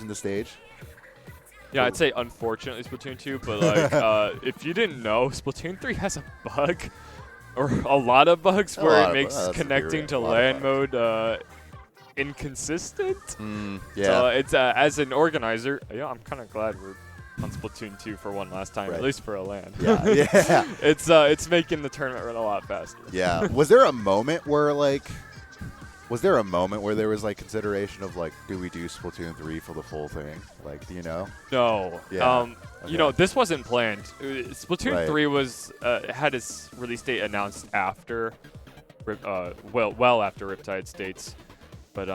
in the stage. Yeah, I'd say unfortunately Splatoon 2, but like if you didn't know, Splatoon 3 has a bug, or a lot of bugs, where it makes connecting to LAN mode inconsistent. Yeah. So it's as an organizer, yeah, I'm kind of glad we're on Splatoon 2 for one last time, at least for a LAN. Yeah, yeah. It's making the tournament run a lot faster. Yeah. Was there a moment where there was like consideration of like, do we do Splatoon 3 for the full thing? Like, do you know? No. Yeah. Okay. You know, this wasn't planned. Splatoon 3 was had its release date announced after, well after Riptide States, but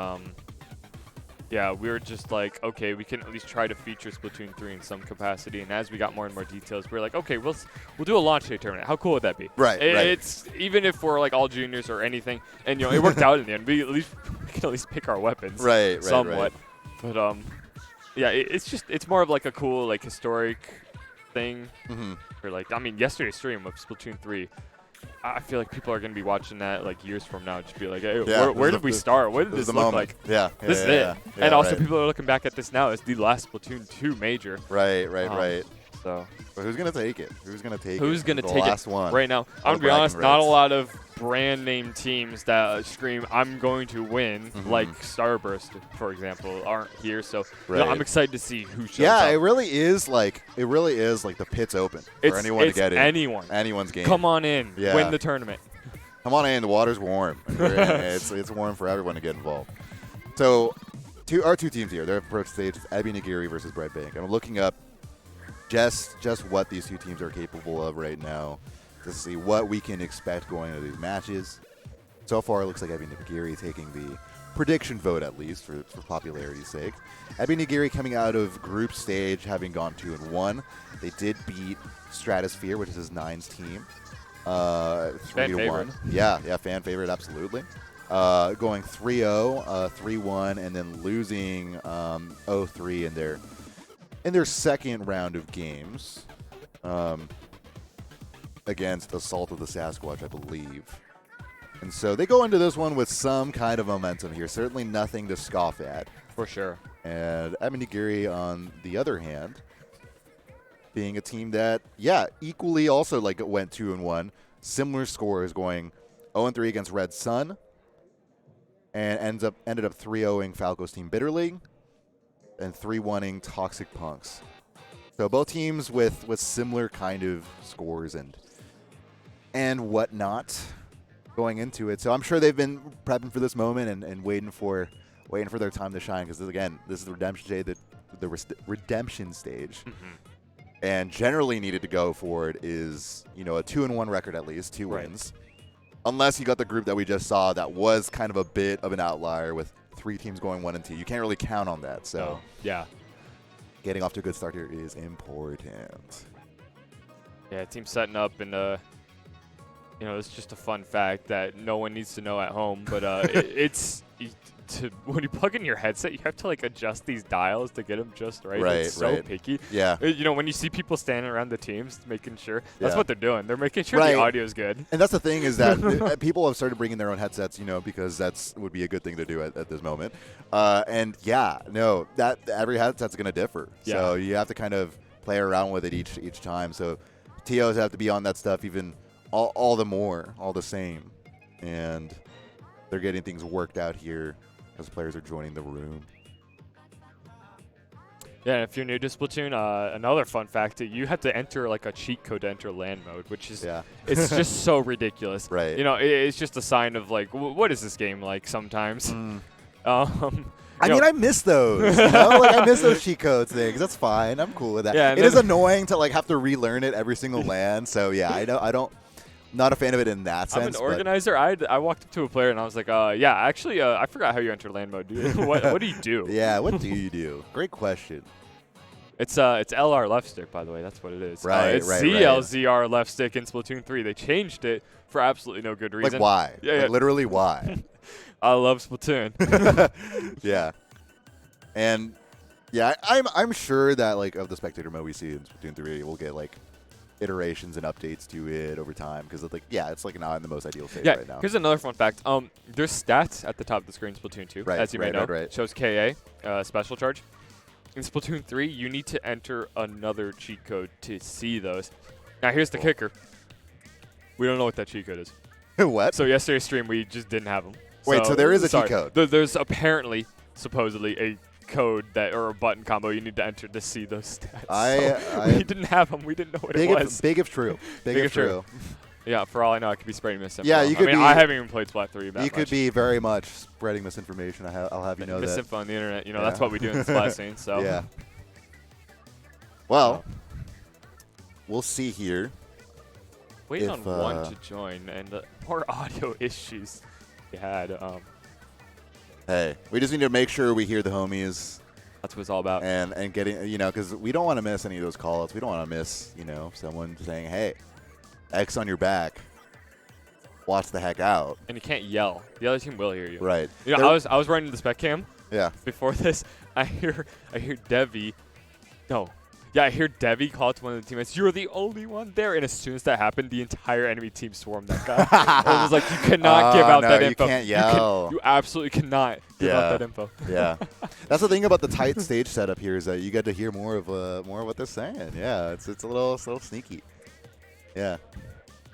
yeah, we were just like, okay, we can at least try to feature Splatoon 3 in some capacity. And as we got more and more details, we were like, okay, we'll do a launch day tournament. How cool would that be? Right. It's even if we're like all juniors or anything, and you know, it worked out in the end. We can at least pick our weapons, somewhat. But yeah, it's more of like a cool like historic thing. Or like, I mean, yesterday's stream of Splatoon 3. I feel like people are going to be watching that like years from now, just be like, hey, where did we start? What did this look like? Yeah. This is it. And also people are looking back at this now as the last Splatoon 2 major. Right. So but who's going to take it? Who's going to take the last one? Right now? I'm going to be honest, not a lot of brand name teams that scream, I'm going to win, like Starburst, for example, aren't here. So you know, I'm excited to see who shows up. Yeah, it really is like the pit's open for anyone to get in. Anyone's game. Come on in. Yeah. Win the tournament. Come on in. The water's warm. It's warm for everyone to get involved. So our two teams here, their approach stage is Nigiri versus Bread Bank. I'm looking up just what these two teams are capable of right now to see what we can expect going into these matches. So far, it looks like Nigiri taking the prediction vote, at least, for popularity's sake. Nigiri coming out of group stage, having gone 2-1. They did beat Stratosphere, which is Nine's team, 3-1. Yeah, fan favorite, absolutely. Going 3-0, 3-1, and then losing 0-3 in their second round of games against Assault of the Sasquatch, I believe. And so they go into this one with some kind of momentum here. Certainly nothing to scoff at. For sure. And Nigiri, on the other hand, being a team that, equally also like went 2-1. Similar scores, going 0-3 against Red Sun, and ended up 3-0ing Falco's team Bitterly, and 3-1ing Toxic Punks. So both teams with similar kind of scores and whatnot going into it. So I'm sure they've been prepping for this moment and waiting for their time to shine, because again, this is the redemption stage. And generally needed to go for it is, a 2-1 record, at least 2 wins. Unless you got the group that we just saw that was kind of a bit of an outlier with 3 teams going 1-2. You can't really count on that. So getting off to a good start here is important. Yeah, team setting up, and it's just a fun fact that no one needs to know at home, but when you plug in your headset, you have to like adjust these dials to get them just right. It's so picky. Yeah. When you see people standing around the teams, making sure that's what they're doing. They're making sure the audio is good. And that's the thing, is that people have started bringing their own headsets, because that's would be a good thing to do at this moment. That every headset's going to differ. Yeah. So you have to kind of play around with it each time. So TOs have to be on that stuff even all the same. And they're getting things worked out here as players are joining the room. Yeah, and if you're new to Splatoon, another fun fact, you have to enter like a cheat code to enter LAN mode, which is it's just so ridiculous. Right. It's just a sign of like, what is this game like sometimes? I mean, I miss those. I miss those cheat codes things. That's fine. I'm cool with that. Yeah, it is annoying to like have to relearn it every single LAN. So I don't. Not a fan of it in that sense. I'm an organizer. I walked up to a player and I was like, actually, I forgot how you enter LAN mode, dude. What do you do? Yeah, what do you do? Great question. It's LR left stick, by the way. That's what it is. It's ZLZR left stick in Splatoon 3. They changed it for absolutely no good reason. Like why? Yeah, literally why? I love Splatoon. Yeah. And I'm sure that like of the spectator mode we see in Splatoon 3, we'll get like iterations and updates to it over time, because it's like not in the most ideal state right now. Here's another fun fact. There's stats at the top of the screen, Splatoon 2, as you may know. Shows KA, special charge. in Splatoon 3, you need to enter another cheat code to see those. Now, here's the kicker. We don't know what that cheat code is. What? So yesterday's stream, we just didn't have them. Wait, so there is a cheat code? There's apparently, supposedly, a code or a button combo you need to enter to see those stats. We didn't have them. We didn't know what it was. Big if true. Big if true. Yeah, for all I know, I could be spreading misinfo. Yeah, you could I haven't even played Splat 3 that much. You could be very much spreading misinformation. I'll have you know that. Misinfo on the internet. You know, that's what we do in the Splat scene. So. Yeah. Well, we'll see here. Waiting on one to join, and more audio issues we had. Hey, we just need to make sure we hear the homies. That's what it's all about. And getting, because we don't want to miss any of those call-outs. We don't want to miss, someone saying, hey, X on your back. Watch the heck out. And you can't yell. The other team will hear you. Right. I was running the spec cam. Yeah. Before this, I hear Devi. No. Yeah, I hear Devi call to one of the teammates, "You're the only one there." And as soon as that happened, the entire enemy team swarmed that guy. It was like, you cannot give out that info. You can't yell. You absolutely cannot give out that info. Yeah. That's the thing about the tight stage setup here is that you get to hear more of what they're saying. Yeah, it's a little sneaky. Yeah.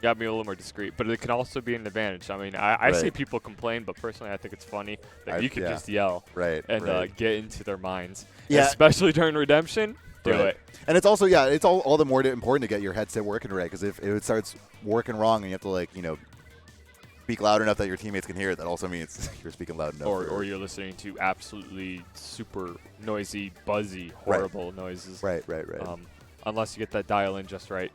Got to be a little more discreet, but it can also be an advantage. I mean, I see people complain, but personally, I think it's funny that you can just yell and get into their minds. Yeah. Especially during redemption. Do it. And it's also, it's all the more important to get your headset working right, because if it starts working wrong and you have to, speak loud enough that your teammates can hear it, that also means you're speaking loud enough. Or you're listening to absolutely super noisy, buzzy, horrible noises. Right. Unless you get that dial in just right,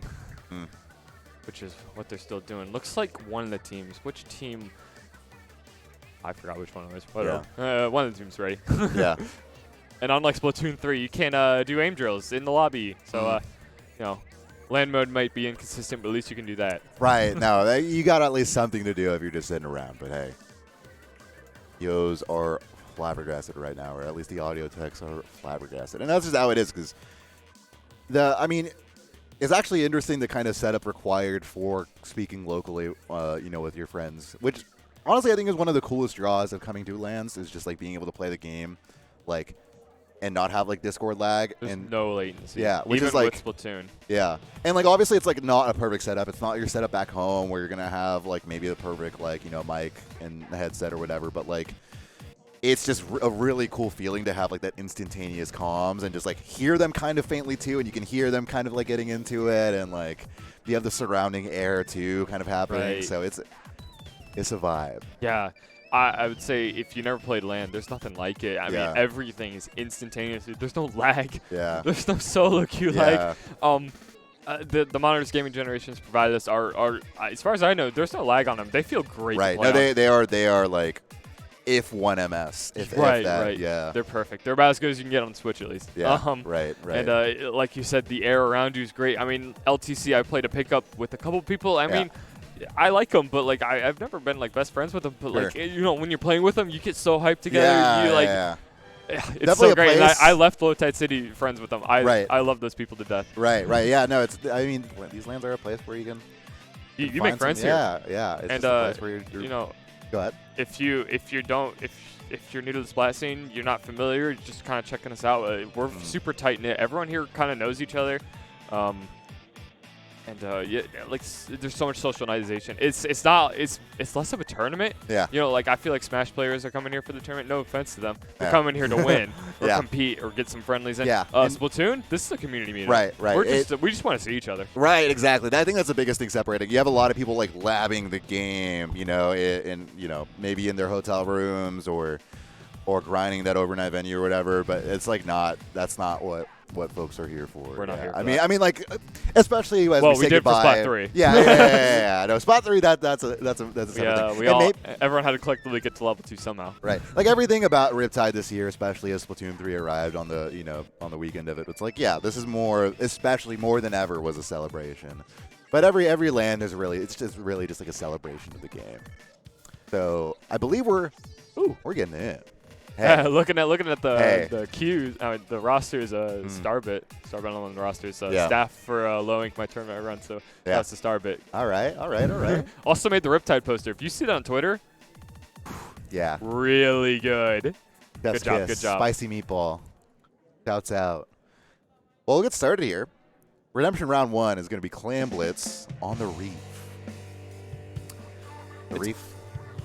which is what they're still doing. Looks like one of the teams. Which team? I forgot which one it was. Whatever. One of the teams ready. Yeah. And unlike Splatoon 3, you can't do aim drills in the lobby. So, land mode might be inconsistent, but at least you can do that. Right. No, you got at least something to do if you're just sitting around. But, hey, Yos are flabbergasted right now, or at least the audio techs are flabbergasted. And that's just how it is, because it's actually interesting the kind of setup required for speaking locally, with your friends, which honestly I think is one of the coolest draws of coming to LANs, is just being able to play the game, and not have Discord lag. There's no latency. Yeah, which even is with Splatoon. Yeah, and obviously it's not a perfect setup. It's not your setup back home where you're gonna have maybe the perfect mic and the headset or whatever. But it's just a really cool feeling to have that instantaneous comms and just hear them kind of faintly too, and you can hear them kind of getting into it, and you have the surrounding air too kind of happening. Right. So it's a vibe. Yeah. I would say if you never played LAN, there's nothing like it. I mean, everything is instantaneous. There's no lag. Yeah. There's no solo queue lag. The monitors gaming generations provided us are as far as I know, there's no lag on them. They feel great. Right. No, they are if one MS. If that, yeah. They're perfect. They're about as good as you can get on Switch at least. Yeah. Right. And like you said, the air around you is great. I mean, LTC, I played a pickup with a couple people. I mean, I like them, but I've never been best friends with them. But when you're playing with them, you get so hyped together. It's definitely so great. And I left Low Tide City friends with them. I love those people to death. Right. Yeah. No, these lands are a place where you can you make friends here. Yeah. It's just a place where you're go ahead. If you're new to the Splat scene, you're not familiar, you're just kind of checking us out. We're super tight knit. Everyone here kind of knows each other. There's so much socialization. It's less of a tournament. Yeah. I feel like Smash players are coming here for the tournament. No offense to them. They're coming here to win or compete or get some friendlies in. Yeah. Splatoon, this is a community meeting. Right. We just want to see each other. Right. Exactly. I think that's the biggest thing separating. You have a lot of people labbing the game, maybe in their hotel rooms or grinding that overnight venue or whatever. But it's that's not what folks are here for. We're not here for I mean, especially as we say did goodbye. For Splat 3. Yeah. No, Splat 3. That's a separate thing. Everyone had to collectively get to level 2 somehow. Right. Everything about Riptide this year, especially as Splatoon 3 arrived on the on the weekend of it. It's this is more, especially more than ever, was a celebration. But every land is it's just a celebration of the game. So I believe we're getting in. Hey. looking at the queues, the rosters, Starbit on the rosters, staff for Low Ink, my tournament run, so that's the Starbit. All right. Also made the Riptide poster. If you see that on Twitter, yeah, really good. Good job. Good job. Spicy meatball. Shouts out. Well, we'll get started here. Redemption round 1 is going to be Clam Blitz on the Reef. Reef?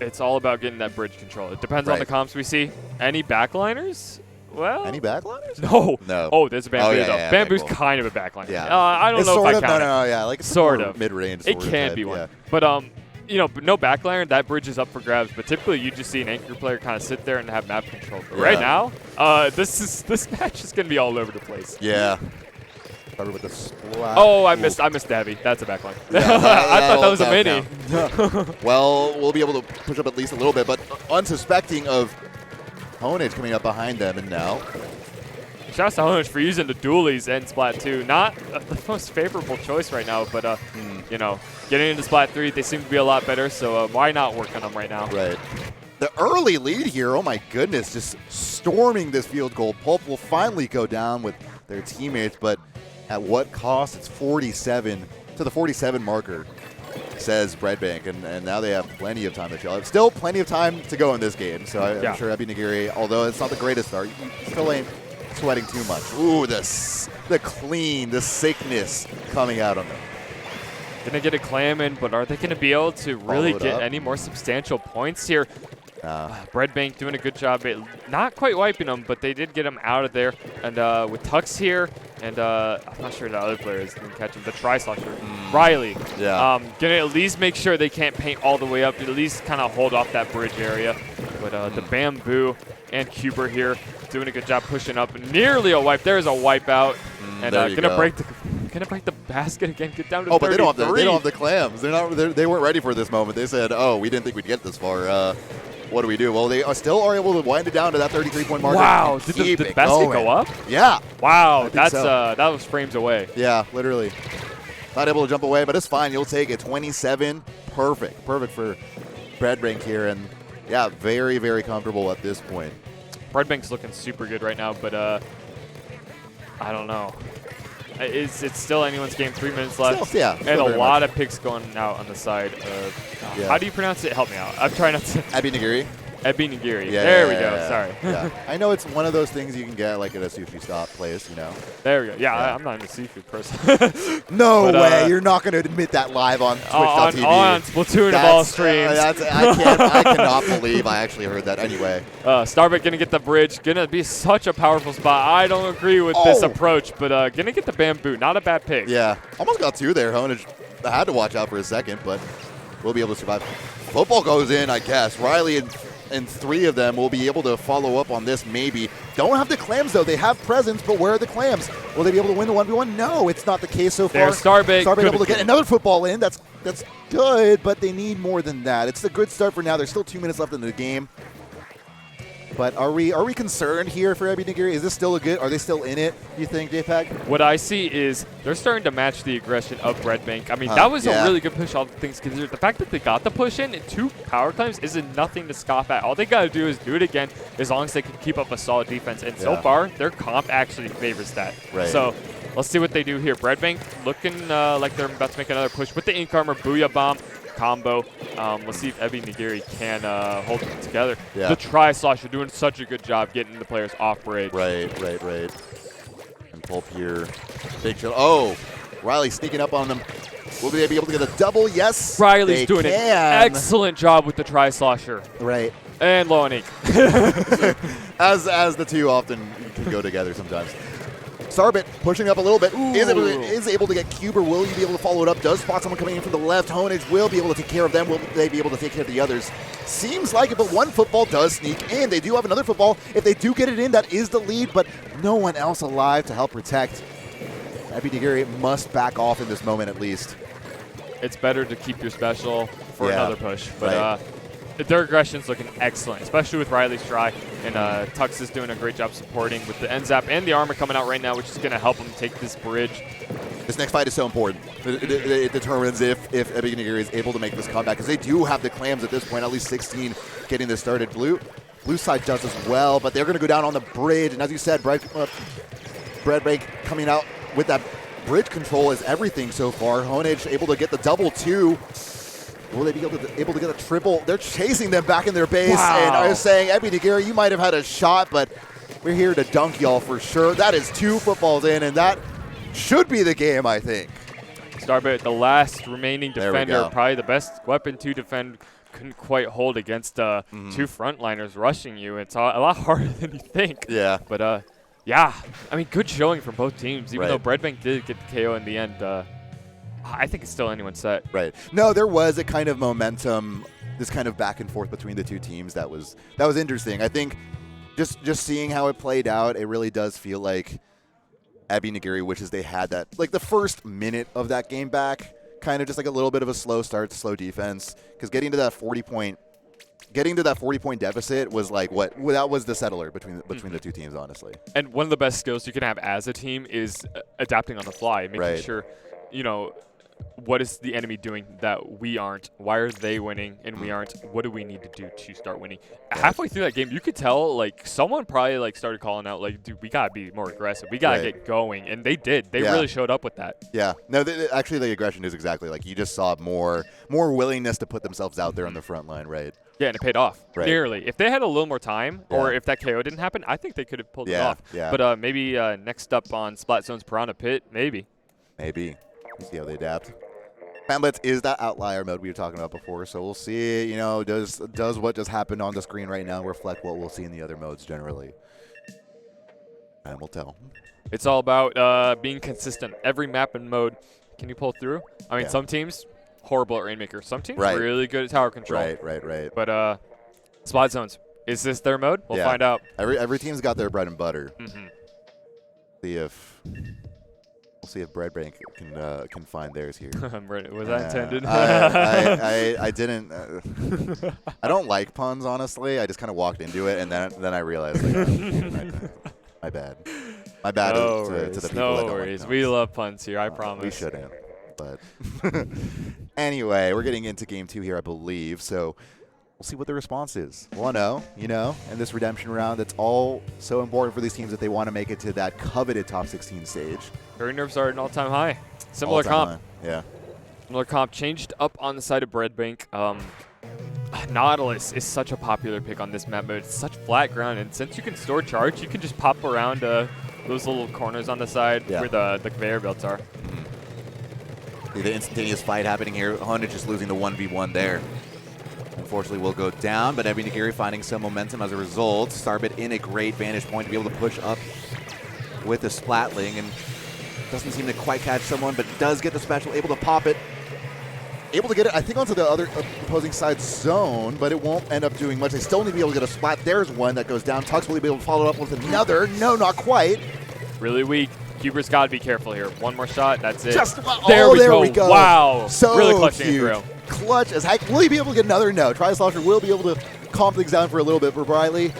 It's all about getting that bridge control. It depends Right. on the comps we see. Any backliners? Well, any backliners? No. Oh, there's a Bamboo, though. Yeah, Bamboo's cool. kind of a backliner. Yeah. I don't it's know sort if I of, count no, it. yeah. Like, it's sort of. mid-range. It can be one. Yeah. But, no backliner, that bridge is up for grabs. But typically, you just see an anchor player kind of sit there and have map control. But right now, this match is going to be all over the place. Yeah. Started with the splash. Oh, I missed the heavy. That's a backline. Yeah, I thought that was a mini. Well, we'll be able to push up at least a little bit, but unsuspecting of Honage coming up behind them, and now. Shouts to Honage for using the dualies in Splatoon. Not the most favorable choice right now, but, getting into Splat 3, they seem to be a lot better, so why not work on them right now? Right. The early lead here, oh my goodness, just storming this field goal. Pulp will finally go down with their teammates, but at what cost? It's 47 to the 47 marker, says Breadbank, and now they have plenty of time to chill. Still plenty of time to go in this game, so I'm sure Ebi Nigiri, although it's not the greatest start, you still ain't sweating too much. Ooh, the clean, the sickness coming out on them. Gonna get a clam in, but are they gonna be able to really get any more substantial points here? Breadbank doing a good job at not quite wiping them, but they did get him out of there. And with Tux here, and I'm not sure the other players can catch him, the Tri-Slosher, Riley. Yeah. Gonna at least make sure they can't paint all the way up, at least kind of hold off that bridge area. But the Bamboo and Cuber here doing a good job pushing up. Nearly a wipe. There's a wipeout. And gonna break the basket again. Get down to 33. But they don't have the clams. They weren't ready for this moment. They said, "Oh, we didn't think we'd get this far. What do we do?" Well, they still are able to wind it down to that 33-point marker. Wow! Did the basket go up? Yeah. Wow, that was frames away. Yeah, literally. Not able to jump away, but it's fine. You'll take it. 27, perfect for Breadbank here, and yeah, very, very comfortable at this point. Breadbank's looking super good right now, but I don't know. It's still anyone's game. 3 minutes left. Still and a lot of picks going out on the side. How do you pronounce it? Help me out. I'm trying not to. Ebi Nigiri. Ebi Nigiri. There we go. Sorry. Yeah. I know it's one of those things you can get like at a sushi stop place, There we go. Yeah. I'm not even a seafood person. No way. You're not going to admit that live on Twitch.tv. On Splatoon of all streams. I cannot believe I actually heard that anyway. Starbuck going to get the bridge. Going to be such a powerful spot. I don't agree with this approach, but going to get the Bamboo. Not a bad pick. Yeah. Almost got 2 there. Honage had to watch out for a second, but we'll be able to survive. Football goes in, I guess. Riley and 3 of them will be able to follow up on this, maybe. Don't have the clams, though. They have presence, but where are the clams? Will they be able to win the 1v1? No, it's not the case so far. There's Starbake able to get another football in. That's good, but they need more than that. It's a good start for now. There's still 2 minutes left in the game. But are we concerned here for Ebi Nigiri? Is this still are they still in it, you think, JPEG? What I see is they're starting to match the aggression of Breadbank. I mean, that was a really good push, all things considered. The fact that they got the push in 2 power claims isn't nothing to scoff at. All they got to do is do it again as long as they can keep up a solid defense. And so far, their comp actually favors that. Right. So let's see what they do here. Breadbank looking like they're about to make another push with the Ink Armor, Booyah Bomb combo. Let's see if Ebi Nigiri can hold it together. Yeah. The Tri-Slosher doing such a good job getting the players off bridge. Right. And Pulp here. Big chill. Oh, Riley sneaking up on them. Will they be able to get a double? Yes. Riley's doing an excellent job with the Tri-Slosher. Right. And low on ink. as the 2 often can go together sometimes. Sarbit pushing up a little bit, is able to get Cuber. Will you be able to follow it up? Does spot someone coming in from the left. Honage will be able to take care of them. Will they be able to take care of the others? Seems like it, but 1 football does sneak in. They do have another football. If they do get it in, that is the lead, but no one else alive to help protect. Ebi Nigiri must back off in this moment at least. It's better to keep your special for another push, but their aggression's looking excellent, especially with Riley's try. And Tux is doing a great job supporting with the N-Zap and the armor coming out right now, which is going to help him take this bridge. This next fight is so important. It determines if Ebi Nigiri is able to make this comeback, because they do have the clams at this point, at least 16 getting this started. Blue side does as well, but they're going to go down on the bridge. And as you said, Breadbank coming out with that bridge control is everything so far. Honage able to get the double 2. Will they be able to get a triple? They're chasing them back in their base, and I was saying, Ebi Nigiri, you might have had a shot, but We're here to dunk y'all for sure. That is 2 footballs in, and that should be the game, I think. Starbit, the last remaining defender, probably the best weapon to defend. Couldn't quite hold against 2 frontliners rushing you. It's a lot harder than you think. Yeah. But, yeah, I mean, good showing from both teams. Even though Breadbank did get the KO in the end, I think it's still anyone's set. Right. No, there was a kind of momentum, this kind of back and forth between the 2 teams that was interesting. I think just seeing how it played out, it really does feel like Abby Nigiri wishes they had that, like the first minute of that game back, kind of just like a little bit of a slow start, slow defense, because getting to that 40-point deficit was like that was the settler between the 2 teams, honestly. And one of the best skills you can have as a team is adapting on the fly, making sure, what is the enemy doing that we aren't? Why are they winning and we aren't? What do we need to do to start winning? Halfway through that game, you could tell, like, someone probably, like, started calling out, like, dude, we got to be more aggressive. We got to get going. And they did. They really showed up with that. Yeah. No, actually, the aggression is exactly like you just saw more willingness to put themselves out there on the front line, right? Yeah, and it paid off. Nearly. If they had a little more time, or if that KO didn't happen, I think they could have pulled it off. Yeah. But maybe next up on Splat Zone's Piranha Pit, maybe. Maybe. We'll see how they adapt. Blitz is that outlier mode we were talking about before, so we'll see, does what just happened on the screen right now reflect what we'll see in the other modes generally? And we'll tell. It's all about being consistent. Every map and mode, can you pull through? I mean, some teams, horrible at Rainmaker. Some teams really good at tower control. Right. But Spot Zones, is this their mode? We'll find out. Every team's got their bread and butter. We'll see if Breadbank can find theirs here. Was that intended? I didn't. I don't like puns, honestly. I just kind of walked into it, and then I realized, like, my bad. My bad no to worries, the people no that don't worries. like We love puns here, I promise. We shouldn't. But anyway, we're getting into game 2 here, I believe. So we'll see what the response is. 1-0, in this redemption round. That's all so important for these teams if they want to make it to that coveted top 16 stage. Curry nerves are at an all-time high. Similar comp. High. Yeah. Similar comp changed up on the side of Breadbank. Nautilus is such a popular pick on this map mode. It's such flat ground, and since you can store charge, you can just pop around those little corners on the side where the conveyor belts are. The instantaneous fight happening here. Honda just losing the 1v1 there. Unfortunately, will go down, but Abby Nigiri finding some momentum as a result. Starbit in a great vantage point to be able to push up with the Splatling, and doesn't seem to quite catch someone, but does get the special, able to pop it. Able to get it, I think, onto the other opposing side zone, but it won't end up doing much. They still need to be able to get a splat. There's one that goes down. Tux will be able to follow up with another. No, not quite. Really weak. Cuber's got to be careful here. One more shot, that's it. There we go. Wow. So really clutching it huge. through. Clutch as heck. Will he be able to get another? No. Tri-Slosher will be able to calm things down for a little bit, but Briley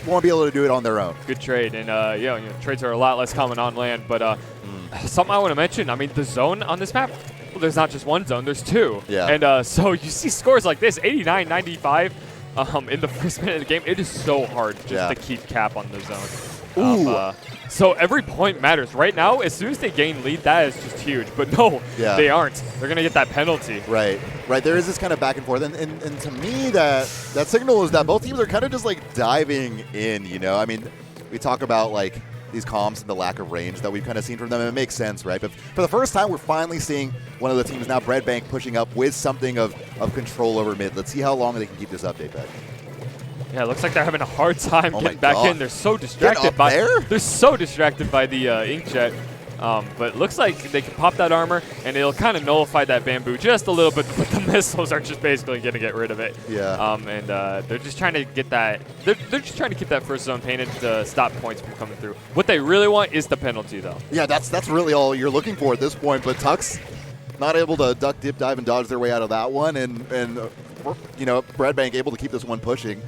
won't be able to do it on their own. Good trade, and trades are a lot less common on land, but something I want to mention, I mean, the zone on this map, well, there's not just one zone, there's 2. Yeah. And so you see scores like this, 89, 95 in the first minute of the game. It is so hard just to keep cap on the zone. So every point matters. Right now, as soon as they gain lead, that is just huge. But no, they aren't. They're going to get that penalty. Right. There is this kind of back and forth. And to me, that signal is that both teams are kind of just like diving in, I mean, we talk about like these comps and the lack of range that we've kind of seen from them, and it makes sense, right? But for the first time, we're finally seeing one of the teams now, Breadbank, pushing up with something of control over mid. Let's see how long they can keep this up, David. Yeah, it looks like they're having a hard time getting back in. They're so distracted by the inkjet. But it looks like they can pop that armor, and it'll kind of nullify that bamboo just a little bit, but the missiles are just basically going to get rid of it. Yeah. And they're just trying to get that. They're just trying to keep that first zone painted to stop points from coming through. What they really want is the penalty, though. Yeah, that's really all you're looking for at this point. But Tux not able to duck, dip, dive, and dodge their way out of that one, and Breadbank able to keep this one pushing.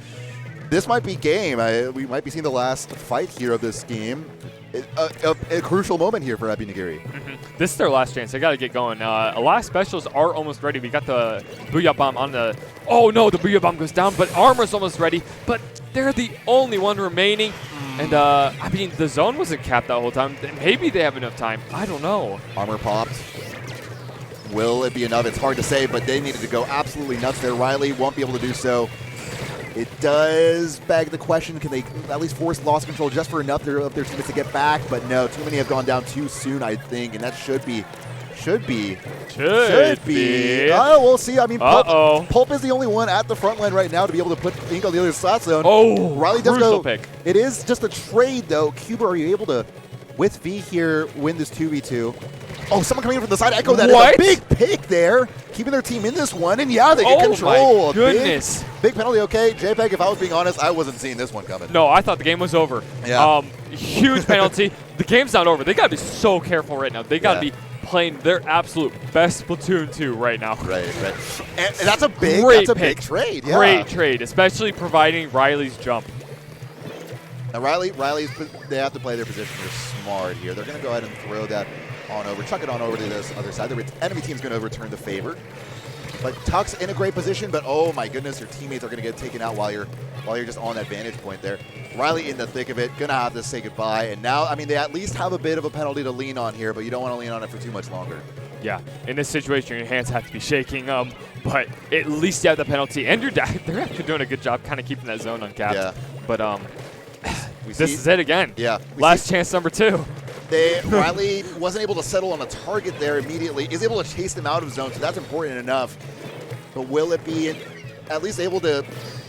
This might be game. We might be seeing the last fight here of this game. A crucial moment here for Abby Nigiri. This is their last chance. They got to get going. A lot of specials are almost ready. We got the Booyah Bomb on the... Oh, no, the Booyah Bomb goes down, but Armor's almost ready. But they're the only one remaining. And, I mean, the zone wasn't capped that whole time. Maybe they have enough time. I don't know. Armor popped. Will it be enough? It's hard to say, but they needed to go absolutely nuts there. Riley won't be able to do so. It does beg the question, can they at least force loss control just for enough of their teammates to get back? But no, too many have gone down too soon, I think, and that should be. Oh, we'll see. I mean, Pulp is the only one at the front line right now to be able to put Ink on the other slot zone. Oh, Riley does go. Pick. It is just a trade, though. Cuba, are you able to, with V here, win this 2v2? Oh, someone coming in from the side. Echo, that is a big pick there. Keeping their team in this one, and yeah, they get control. Oh, my goodness. Big penalty, okay. JPEG, if I was being honest, I wasn't seeing this one coming. No, I thought the game was over. Yeah. Huge penalty. The game's not over. They got to be so careful right now. They got to be playing their absolute best Splatoon 2 right now. Right. And that's a big, big trade. Yeah. Great trade, especially providing Riley's jump. Now, Riley's, they have to play their position. They're smart here. They're going to go ahead and throw that on over, chuck it on over to this other side. The enemy team's going to return the favor. But Tuck's in a great position, but oh my goodness, your teammates are going to get taken out while you're just on that vantage point there. Riley in the thick of it, going to have to say goodbye. And now, I mean, they at least have a bit of a penalty to lean on here, but you don't want to lean on it for too much longer. Yeah, in this situation, your hands have to be shaking, but at least you have the penalty. And they're actually doing a good job kind of keeping that zone uncapped. Yeah. But this is it again. Yeah. Last chance number 2. Riley wasn't able to settle on a target there immediately. Is able to chase them out of zone, so that's important enough. But will it be at least able to?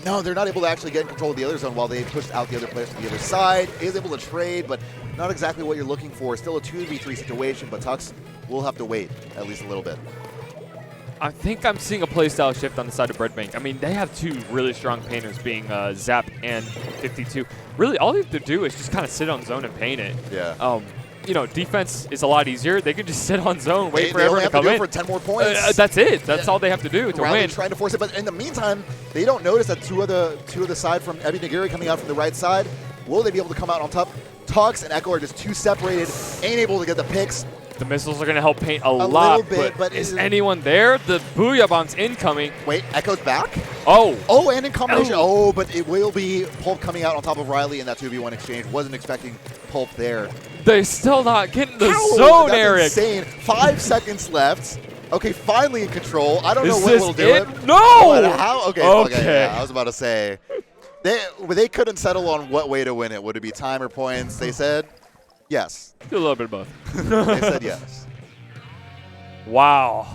No, they're not able to actually get in control of the other zone while they pushed out the other players to the other side. Is able to trade, but not exactly what you're looking for. Still a 2v3 situation, but Tux will have to wait at least a little bit. I think I'm seeing a playstyle shift on the side of Breadbank. I mean, they have 2 really strong painters, being Zap and 52. Really, all you have to do is just kind of sit on zone and paint it. Yeah. You know, defense is a lot easier. They can just sit on zone, wait for everyone to come in. They only have to do it for 10 more points. That's it. That's all they have to do to Riley win. Trying to force it, but in the meantime, they don't notice that two of the side from Ebi Nigiri coming out from the right side. Will they be able to come out on top? Tux and Echo are just too separated. Ain't able to get the picks. The missiles are going to help paint a lot, little bit, but is anyone there? The Booyah Bomb's incoming. Wait, Echo's back? Oh, and in combination. Oh, but it will be Pulp coming out on top of Riley in that 2v1 exchange. Wasn't expecting Pulp there. They're still not getting the zone, Eirik. Insane. 5 seconds left. Okay, finally in control. I don't know what will do it. No! But how? Okay. Yeah, I was about to say. They couldn't settle on what way to win it. Would it be time or points? They said yes. A little bit of both. They said yes. Wow.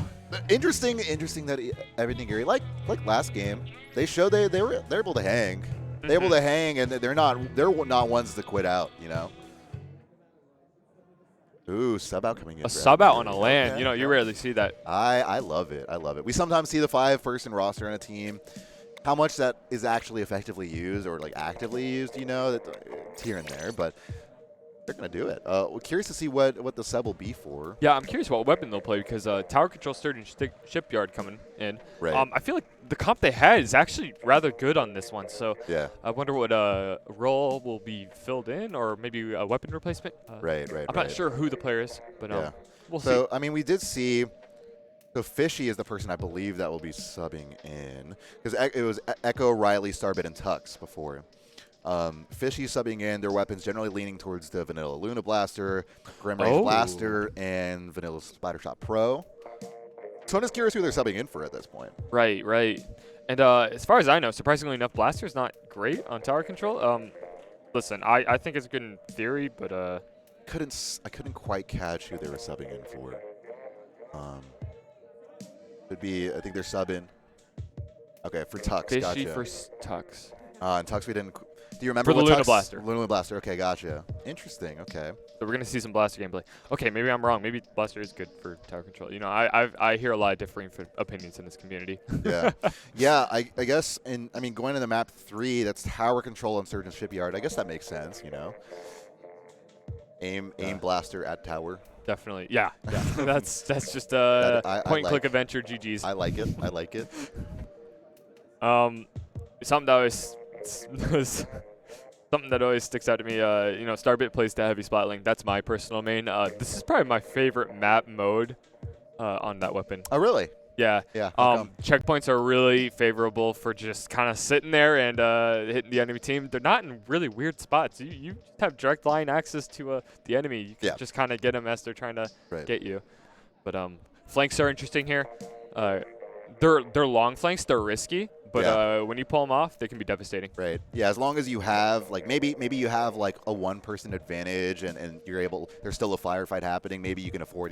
Interesting that everything Nigiri, like last game, they showed they're able to hang. They're able to hang, and they're not ones to quit out. You know. Ooh, sub out coming in. A sub out on a LAN. Okay. You know, you rarely see that. I love it. I love it. We sometimes see the 5-person roster in a team. How much that is actually effectively used or like actively used, you know, it's here and there, but they're going to do it. We're curious to see what the sub will be for. Yeah, I'm curious what weapon they'll play because Tower Control Sturgeon Shipyard coming in. Right. I feel like the comp they had is actually rather good on this one, so yeah. I wonder what role will be filled in or maybe a weapon replacement. Right. I'm not sure who the player is, but we'll see. So, I mean, we did see... So Fishy is the person I believe that will be subbing in. Because it was Echo, Riley, Starbit, and Tux before. Fishy subbing in. Their weapons generally leaning towards the Vanilla Luna Blaster, Grim Rage Blaster, and Vanilla Splattershot Pro. So I'm just curious who they're subbing in for at this point. Right. And as far as I know, surprisingly enough, Blaster's not great on tower control. Listen, I think it's good in theory, but I couldn't quite catch who they were subbing in for. Would be, I think they're subbing. Okay, for Tux, Fishy gotcha. for Tux. And Tux, we didn't. Do you remember for the Luna Blaster? Luna Blaster. Okay, gotcha. Interesting. Okay. So we're gonna see some Blaster gameplay. Okay, maybe I'm wrong. Maybe Blaster is good for tower control. You know, I hear a lot of differing opinions in this community. Yeah, yeah. I guess, I mean, going into map 3, that's tower control on Sturgeon Shipyard. I guess that makes sense. You know, aim Blaster at tower. Definitely, yeah. that's just a point-and-click adventure. GG's. I like it. Something that always sticks out to me. You know, Starbit plays the heavy splatling. That's my personal main. This is probably my favorite map mode on that weapon. Oh, really? Yeah. Yeah. Checkpoints are really favorable for just kind of sitting there and hitting the enemy team. They're not in really weird spots. You just have direct line access to the enemy. You can just kind of get them as they're trying to get you. But flanks are interesting here. They're long flanks. They're risky, but when you pull them off, they can be devastating. Right. Yeah, as long as you have, like, maybe you have, like, a one-person advantage and you're able, there's still a firefight happening, maybe you can afford,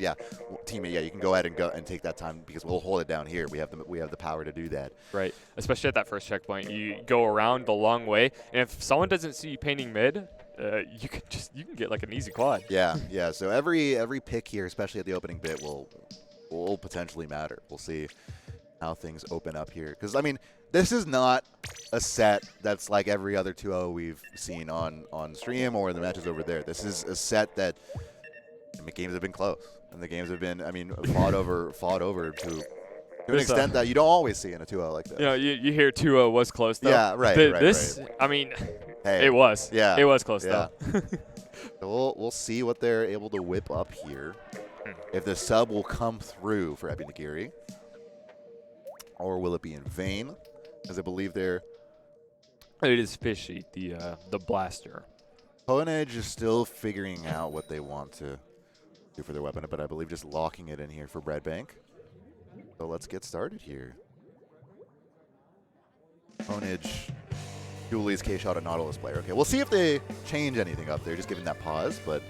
teammate, you can go ahead and take that time because we'll hold it down here. We have the power to do that. Right. Especially at that first checkpoint. You go around the long way, and if someone doesn't see you painting mid, you can get, like, an easy quad. Yeah, yeah. So every pick here, especially at the opening bit, will potentially matter. We'll see how things open up here. Because, I mean, this is not a set that's like every other 2-0 we've seen on stream or in the matches over there. This is a set that games have been close. And the games have been, I mean, fought over to an extent that you don't always see in a 2-0 like this. You know, you hear 2-0 was close, though. Yeah, right, This, right. I mean, hey, it was. Yeah. It was close, though. So we'll see what they're able to whip up here. If the sub will come through for Ebi Nigiri. Or will it be in vain? As I believe they're... It is fishy, the blaster. Edge is still figuring out what they want to do for their weapon, but I believe just locking it in here for Breadbank. So let's get started here. Edge, Julie's K-Shot, a Nautilus player. Okay, we'll see if they change anything up there, just giving that pause, but...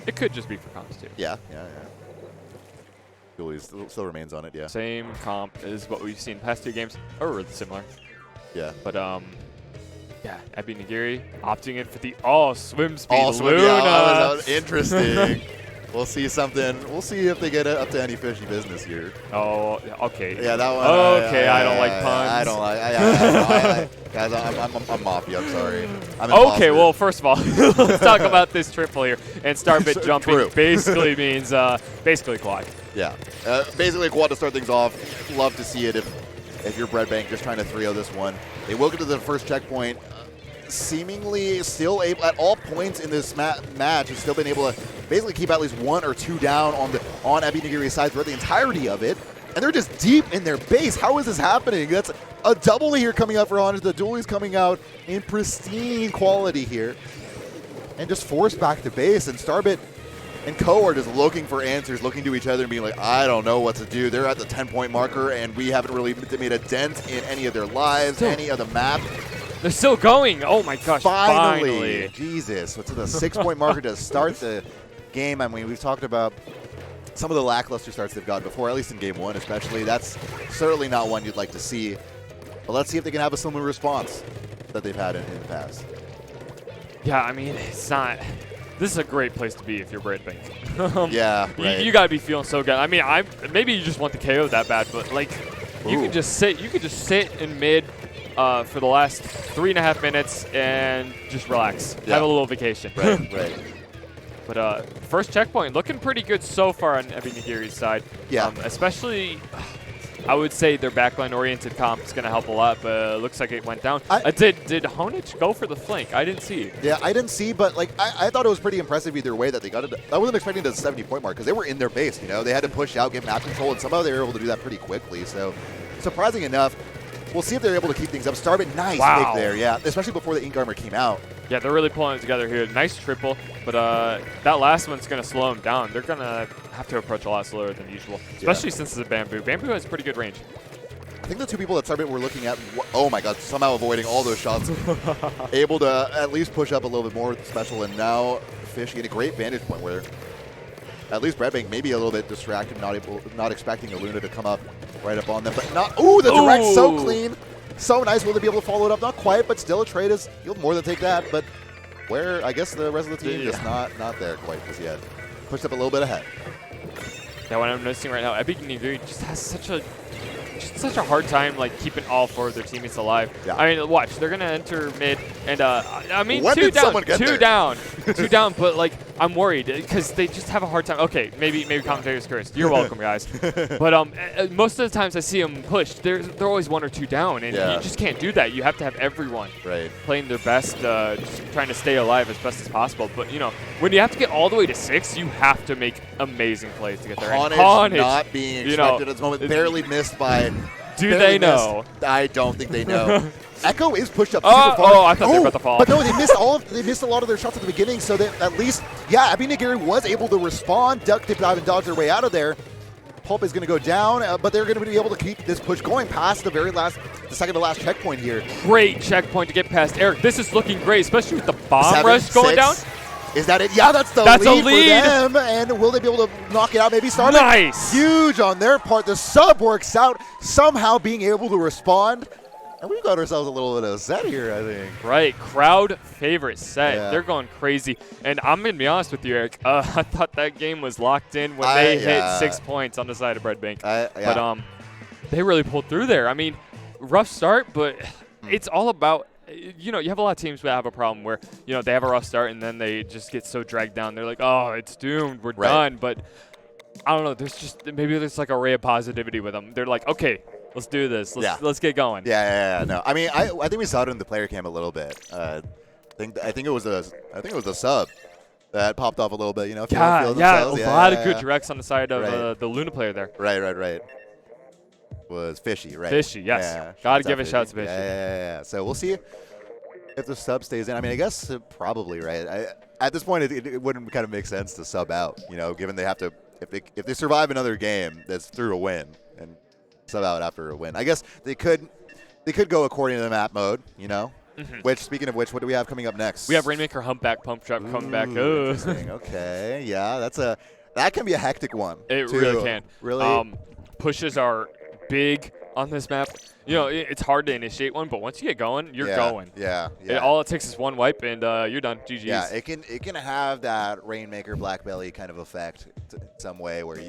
It could just be for comps, too. Yeah. Julie's still remains on it, yeah. Same comp as what we've seen past 2 games, or similar. Yeah. But, yeah, Ebi Nigiri opting in for the swim speed Luna. That was interesting. We'll see something. We'll see if they get up to any fishy business here. Oh, okay. Yeah, that one. Okay, I don't like puns. I don't like. Guys, I'm Mafia. I'm sorry. Okay, well, first of all, let's talk about this triple here. And start bit jumping basically means basically quad. Yeah, basically a quad to start things off. Love to see it if you're Breadbank just trying to 3-0 this one. They will get to the first checkpoint. Seemingly still able at all points in this match has still been able to basically keep at least 1 or 2 down on Ebi Nigiri's side throughout the entirety of it, and they're just deep in their base. How is this happening? That's a double here coming out for Honest. The duelie's coming out in pristine quality here, and just forced back to base. And Starbit and Co are just looking for answers, looking to each other and being like, I don't know what to do. They're at the 10-point marker, and we haven't really made a dent in any of their lives, any of the map. They're still going. Oh, my gosh. Finally. Jesus. What's the 6-point marker to start the game? I mean, we've talked about some of the lackluster starts they've gotten before, at least in Game 1 especially. That's certainly not one you'd like to see. But let's see if they can have a similar response that they've had in the past. Yeah, I mean, it's not... This is a great place to be if you're Breadbank. Yeah, right. You got to be feeling so good. I mean, maybe you just want the KO that bad, but, like, you could just sit in mid for the last 3.5 minutes and just relax. Yeah. Have a little vacation. Right. But first checkpoint looking pretty good so far on Ebi Nigiri's side. Yeah. Especially, I would say their backline-oriented comp is going to help a lot, but it looks like it went down. Did Honich go for the flank? I didn't see. Yeah, I didn't see, but like I thought it was pretty impressive either way that they got it. I wasn't expecting the 70-point mark because they were in their base. You know, they had to push out, get map control, and somehow they were able to do that pretty quickly. So, surprising enough. We'll see if they're able to keep things up. Starbit, nice pick there, yeah, especially before the Ink Armor came out. Yeah, they're really pulling it together here. Nice triple, but that last one's going to slow them down. They're going to have to approach a lot slower than usual, especially since it's a Bamboo. Bamboo has pretty good range. I think the 2 people that Starbit were looking at, oh my god, somehow avoiding all those shots. Able to at least push up a little bit more special, and now Fish get a great vantage point where at least Breadbank maybe a little bit distracted, not expecting a Luna to come up right up on them, but not. Ooh, the direct so clean, so nice. Will they be able to follow it up? Not quite, but still a trade is. You'll more than take that. But where I guess the rest of the team just not there quite just yet. Pushed up a little bit ahead. Yeah, what I'm noticing right now, Ebi Nigiri just has such a hard time like keeping all 4 of their teammates alive. Yeah. I mean, watch, they're gonna enter mid, and I mean, when 2 down, 2 down, 2 down. But like, I'm worried because they just have a hard time. Okay, maybe Commentators cursed. You're welcome, guys. But most of the times I see them pushed, they're always 1 or 2 down, and you just can't do that. You have to have everyone playing their best, just trying to stay alive as best as possible. But you know, when you have to get all the way to 6, you have to make amazing plays to get there. Honich not being expected at this moment, barely missed by. Do they know? I don't think they know. Echo is pushed up super far. Oh, I thought they were about to fall. But no, they missed a lot of their shots at the beginning, so that at least, Ebi Nigiri was able to respond, duck, dip, dive, and dodge their way out of there. Pulp is going to go down, but they're going to be able to keep this push going past the second to last checkpoint here. Great checkpoint to get past Eirik. This is looking great, especially with the bomb rush going down. Is that it? Yeah, that's the lead for them. And will they be able to knock it out? Maybe start it? Nice. Huge on their part. The sub works out, somehow being able to respond. And we've got ourselves a little bit of a set here, I think. Right. Crowd favorite set. Yeah. They're going crazy. And I'm going to be honest with you, Eirik. I thought that game was locked in when they hit 6 points on the side of Bread Bank. But they really pulled through there. I mean, rough start, but it's all about – you have a lot of teams that have a problem where, they have a rough start and then they just get so dragged down. They're like, oh, it's doomed. We're done. But I don't know. Maybe there's like a ray of positivity with them. They're like, okay, let's do this. Let's get going. Yeah. No, I mean, I think we saw it in the player cam a little bit. I think it was a sub that popped off a little bit. A lot of good directs on the side of the Luna player there. Right. Was Fishy, right? Fishy, yes. Yeah, gotta give a shout to Fishy. Yeah. So we'll see if the sub stays in. I mean, I guess probably, right? At this point, it wouldn't kind of make sense to sub out, given they have to, if they survive another game that's through a win and sub out after a win. I guess they could go according to the map mode, Which, speaking of which, what do we have coming up next? We have Rainmaker Humpback Pump Trap coming back. Okay, yeah, that can be a hectic one. It too. really can. Really, pushes are big on this map. It's hard to initiate one, but once you get going, you're going. Yeah. All it takes is one wipe, and you're done. GG's. Yeah, it can have that Rainmaker Black Belly kind of effect in some way where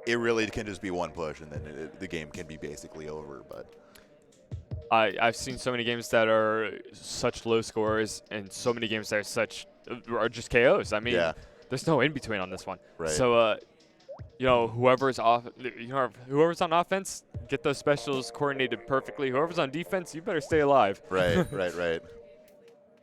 it really can just be one push, and then the game can be basically over. But I've seen so many games that are such low scores, and so many games that are just KOs. I mean, there's no in between on this one. Right. So. Whoever's on offense, get those specials coordinated perfectly. Whoever's on defense, you better stay alive. Right.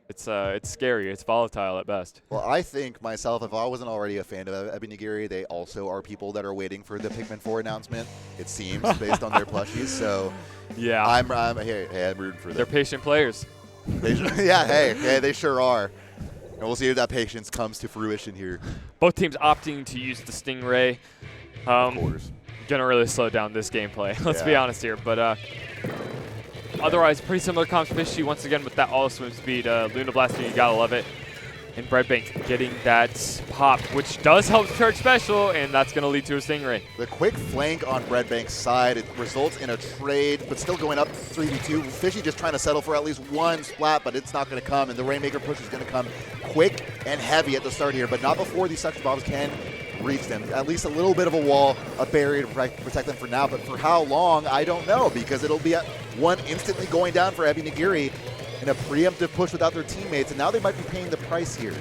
It's scary. It's volatile at best. Well, I think myself, if I wasn't already a fan of Ebi Nigiri, they also are people that are waiting for the Pikmin 4 announcement. It seems based on their plushies. So yeah, I'm rooting for them. They're patient players. Hey, they sure are. And we'll see if that patience comes to fruition here. Both teams opting to use the Stingray. Of course. Gonna really slow down this gameplay. Let's be honest here. But otherwise, pretty similar comps. Fishy once again with that all swim speed. Luna Blaster, you gotta love it. And Breadbank getting that pop, which does help charge special, and that's going to lead to a Stingray. The quick flank on Breadbank's side, it results in a trade, but still going up 3v2. Fishy just trying to settle for at least one splat, but it's not going to come, and the Rainmaker push is going to come quick and heavy at the start here, but not before these suction bombs can reach them. At least a little bit of a wall, a barrier to protect them for now, but for how long, I don't know, because it'll be one instantly going down for Ebi Nigiri in a preemptive push without their teammates, and now they might be paying the price here.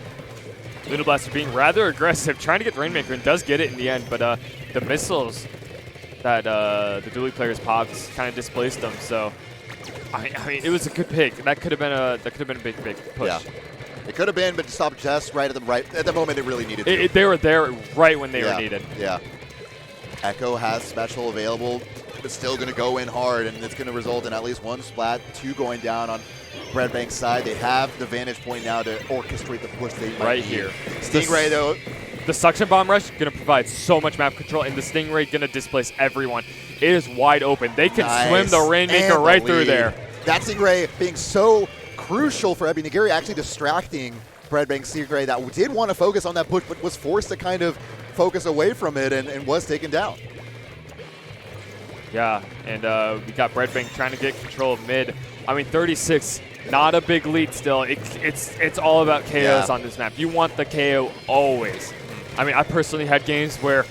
Luna Blaster being rather aggressive, trying to get the Rainmaker, and does get it in the end, but the missiles that the dually players popped kind of displaced them. So, I mean, it was a good pick. That could have been a big push. Yeah. It could have been, but stopped just right at the moment it really needed to. They were there right when they were needed. Yeah. Echo has special available, but still going to go in hard, and it's going to result in at least one splat, two going down on Breadbank's side. They have the vantage point now to orchestrate the push they might need. Here. Stingray, though. The suction bomb rush going to provide so much map control, and the Stingray going to displace everyone. It is wide open. They can swim the Rainmaker right through there. That Stingray being so crucial for Ebi Nigiri, actually distracting Breadbank's Stingray that did want to focus on that push, but was forced to kind of focus away from it and was taken down. Yeah, and we got Breadbank trying to get control of mid. I mean, 36, not a big lead still. It's all about KOs on this map. You want the KO always. I mean, I personally had games where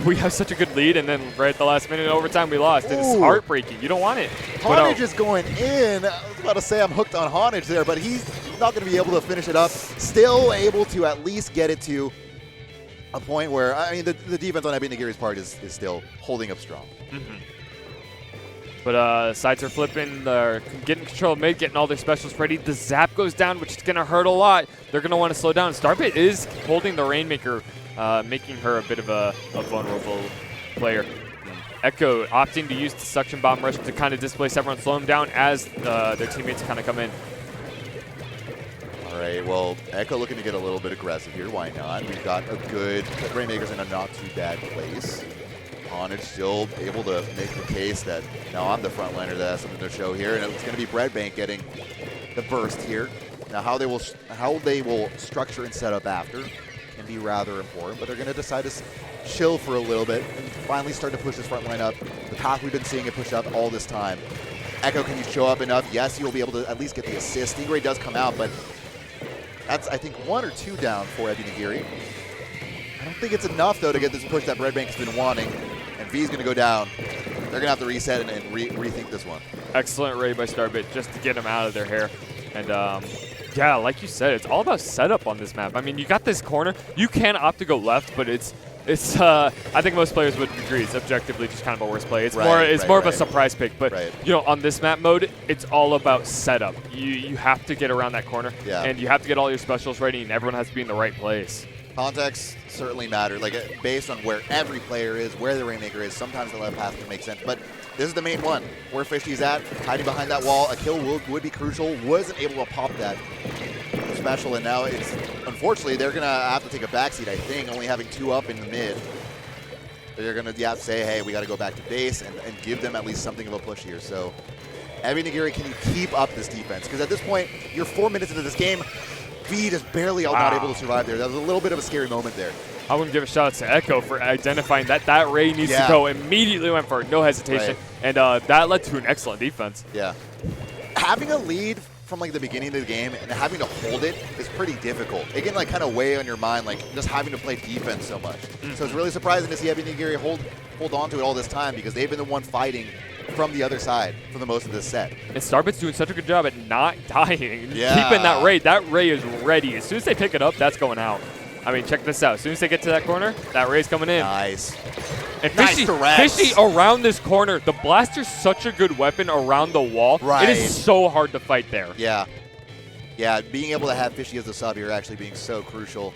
we have such a good lead, and then right at the last minute overtime we lost. It's heartbreaking. You don't want it. Honage is going in. I was about to say I'm hooked on Honage there, but he's not going to be able to finish it up. Still able to at least get it to a point where, I mean, the defense on Ebi Nigiri's part is still holding up strong. Mm-hmm. But sides are flipping. They're getting control of mid, getting all their specials ready. The zap goes down, which is going to hurt a lot. They're going to want to slow down. Starbit is holding the Rainmaker, making her a bit of a vulnerable player. Echo opting to use the suction bomb rush to kind of displace everyone, slow them down as their teammates kind of come in. All right, well, Echo looking to get a little bit aggressive here. Why not? We've got a good Rainmaker's in a not too bad place. Honage still able to make the case that now I'm the frontliner that has something to show here, and it's going to be Breadbank getting the burst here. Now how they will structure and set up after can be rather important, but they're going to decide to chill for a little bit and finally start to push this front line up. The path we've been seeing it push up all this time. Echo, can you show up enough? Yes, you'll be able to at least get the assist. Stingray does come out, but that's, I think, 1 or 2 down for Ebi Nigiri. I don't think it's enough, though, to get this push that Breadbank has been wanting. And V's going to go down. They're going to have to reset and rethink this one. Excellent raid by Starbit just to get him out of their hair. And, yeah, like you said, it's all about setup on this map. I mean, you got this corner. You can opt to go left, but it's I think most players would agree it's objectively just kind of a worse play. It's more of a surprise pick. But, you know, on this map mode, it's all about setup. You have to get around that corner, and you have to get all your specials ready, and everyone has to be in the right place. Context certainly matters, like based on where every player is, where the Rainmaker is. Sometimes the left path can make sense, but this is the main one. Where Fishy's at, hiding behind that wall, a kill would be crucial. Wasn't able to pop that special, and now it's, unfortunately, they're gonna have to take a backseat, I think, only having 2 up in the mid. They're gonna say, hey, we gotta go back to base and give them at least something of a push here. So, Ebi Nigiri, can you keep up this defense? Because at this point, you're 4 minutes into this game. V just barely not able to survive there. That was a little bit of a scary moment there. I wouldn't give a shout out to Echo for identifying that Ray needs to go. Immediately went for it, no hesitation. And that led to an excellent defense. Yeah. Having a lead from like the beginning of the game and having to hold it is pretty difficult. It can like kind of weigh on your mind, like just having to play defense so much. So it's really surprising to see Ebi Nigiri hold on to it all this time, because they've been the one fighting from the other side for the most of this set. And Starbit's doing such a good job at not dying and keeping that Ray. That Ray is ready. As soon as they pick it up, that's going out. I mean, check this out. As soon as they get to that corner, that Ray's coming in. Nice. And Fishy around this corner. The Blaster's such a good weapon around the wall. It is so hard to fight there. Yeah. Yeah, being able to have Fishy as a sub here actually being so crucial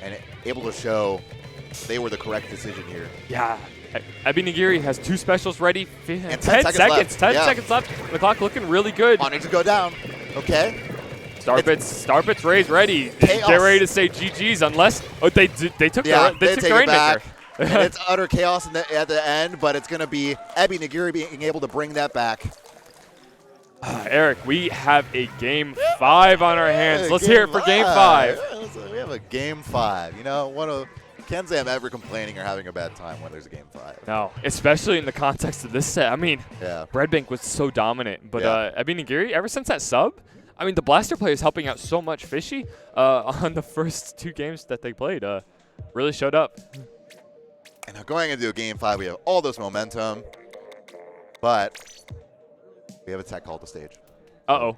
and able to show they were the correct decision here. Yeah. Ebi Nigiri has 2 specials ready. And 10 seconds left. 10 seconds left. The clock looking really good. Wanting to go down. Okay. Starbit's Ray's ready. Chaos. Get ready to say GG's unless they took the Rainmaker. And it's utter chaos at the end, but it's going to be Ebi Nigiri being able to bring that back. Eirik, we have a Game 5 on our hands. Let's hear it for Game 5. We have a Game 5. You know, can't say I'm ever complaining or having a bad time when there's a Game 5. No, especially in the context of this set. I mean, Breadbank was so dominant, but Ebi Nigiri, ever since that sub, I mean, the Blaster player is helping out so much. Fishy on the first 2 games that they played really showed up. And now going into a Game 5, we have all this momentum, but we have a tech call to stage. Uh-oh.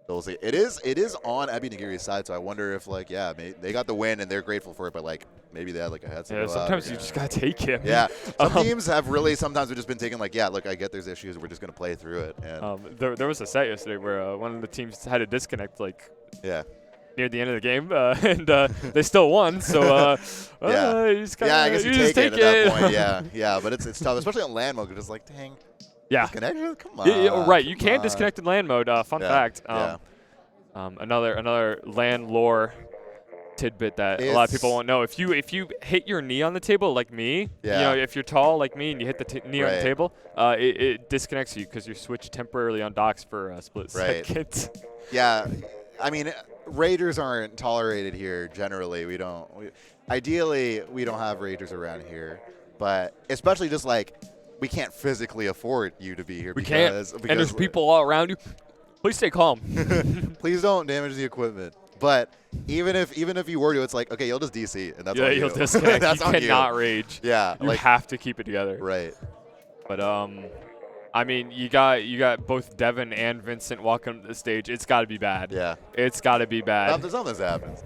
So we'll see. It is on Ebi Nigiri's side, so I wonder if, like, they got the win and they're grateful for it, but, like, maybe they had, like, a head start. Yeah, sometimes you just got to take it. Yeah. Some teams have really sometimes just been taking, like, yeah, look, I get there's issues. We're just going to play through it. And there was a set yesterday where one of the teams had to disconnect, like, near the end of the game, and they still won. So, you just kinda, I guess you just take it at that point. Yeah, but it's tough, especially on land mode. It's like, dang. Yeah. Disconnect? Come on. Right. You can disconnect in land mode. Fun fact. Another land lore tidbit that a lot of people won't know. If you hit your knee on the table like me, you know, if you're tall like me and you hit the knee on the table, it disconnects you because you're switched temporarily on docks for a split second. Yeah. I mean, Raiders aren't tolerated here generally. Ideally, we don't have Raiders around here, but especially just like we can't physically afford you to be here. Because and there's people all around you. Please stay calm. Please don't damage the equipment. But even if you were to, it's like, okay, you'll just DC, and that's on you. You'll disconnect. That's you cannot rage. Yeah, you have to keep it together. Right. But I mean, you got both Devin and Vincent walking to the stage. It's got to be bad. Yeah. It's got to be bad. There's nothing that happens.